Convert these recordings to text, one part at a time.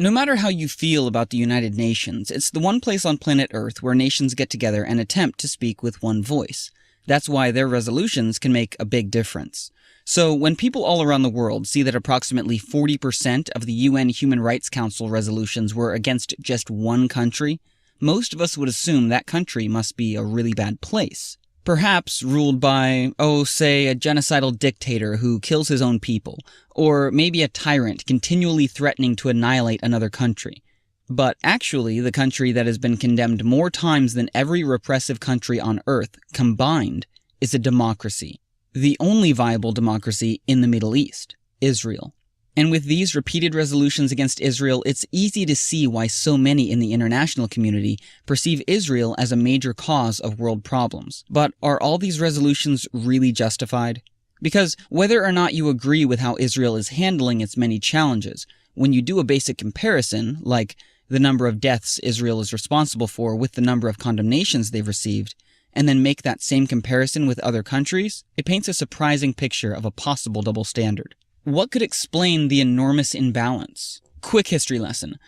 No matter how you feel about the United Nations, it's the one place on planet Earth where nations get together and attempt to speak with one voice. That's why their resolutions can make a big difference. So when people all around the world see that approximately 40% of the UN Human Rights Council resolutions were against just one country, most of us would assume that country must be a really bad place. Perhaps ruled by, say, a genocidal dictator who kills his own people, or maybe a tyrant continually threatening to annihilate another country. But actually, the country that has been condemned more times than every repressive country on Earth combined is a democracy. The only viable democracy in the Middle East, Israel. And with these repeated resolutions against Israel, it's easy to see why so many in the international community perceive Israel as a major cause of world problems. But are all these resolutions really justified? Because whether or not you agree with how Israel is handling its many challenges, when you do a basic comparison, like the number of deaths Israel is responsible for with the number of condemnations they've received, and then make that same comparison with other countries, it paints a surprising picture of a possible double standard. What could explain the enormous imbalance? Quick history lesson.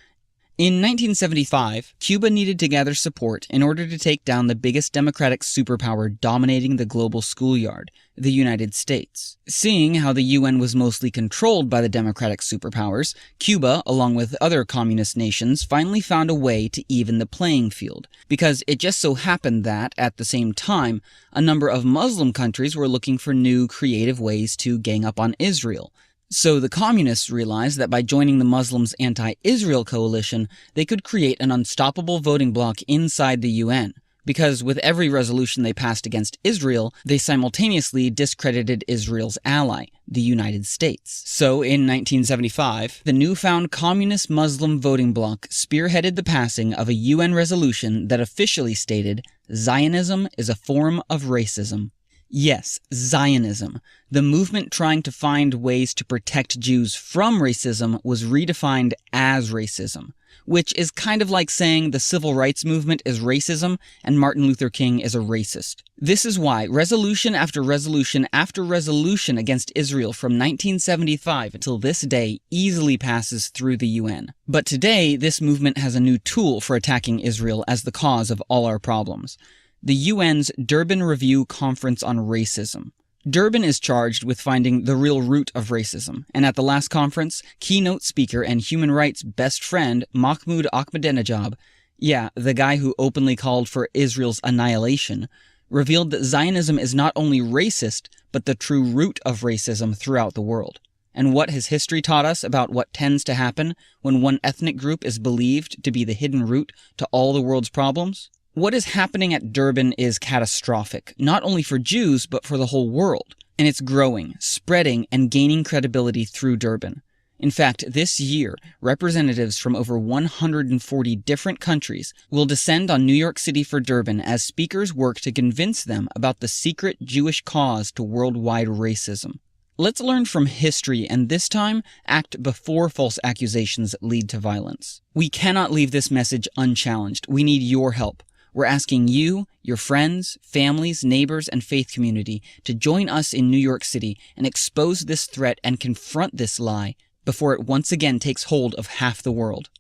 In 1975, Cuba needed to gather support in order to take down the biggest democratic superpower dominating the global schoolyard, the United States. Seeing how the UN was mostly controlled by the democratic superpowers, Cuba, along with other communist nations, finally found a way to even the playing field, because it just so happened that, at the same time, a number of Muslim countries were looking for new, creative ways to gang up on Israel. So the communists realized that by joining the Muslims' anti-Israel coalition, they could create an unstoppable voting bloc inside the UN, because with every resolution they passed against Israel, they simultaneously discredited Israel's ally, the United States. So in 1975, the newfound communist Muslim voting bloc spearheaded the passing of a UN resolution that officially stated, "Zionism is a form of racism." Yes, Zionism, the movement trying to find ways to protect Jews from racism, was redefined as racism, which is kind of like saying the civil rights movement is racism and Martin Luther King is a racist. This is why resolution after resolution after resolution against Israel from 1975 until this day easily passes through the UN. But today, this movement has a new tool for attacking Israel as the cause of all our problems. The UN's Durban Review Conference on Racism. Durban is charged with finding the real root of racism, and at the last conference, keynote speaker and human rights best friend Mahmoud Ahmadinejad, the guy who openly called for Israel's annihilation, revealed that Zionism is not only racist, but the true root of racism throughout the world. And what has history taught us about what tends to happen when one ethnic group is believed to be the hidden root to all the world's problems? What is happening at Durban is catastrophic, not only for Jews, but for the whole world. And it's growing, spreading, and gaining credibility through Durban. In fact, this year, representatives from over 140 different countries will descend on New York City for Durban as speakers work to convince them about the secret Jewish cause to worldwide racism. Let's learn from history and this time act before false accusations lead to violence. We cannot leave this message unchallenged. We need your help. We're asking you, your friends, families, neighbors, and faith community to join us in New York City and expose this threat and confront this lie before it once again takes hold of half the world.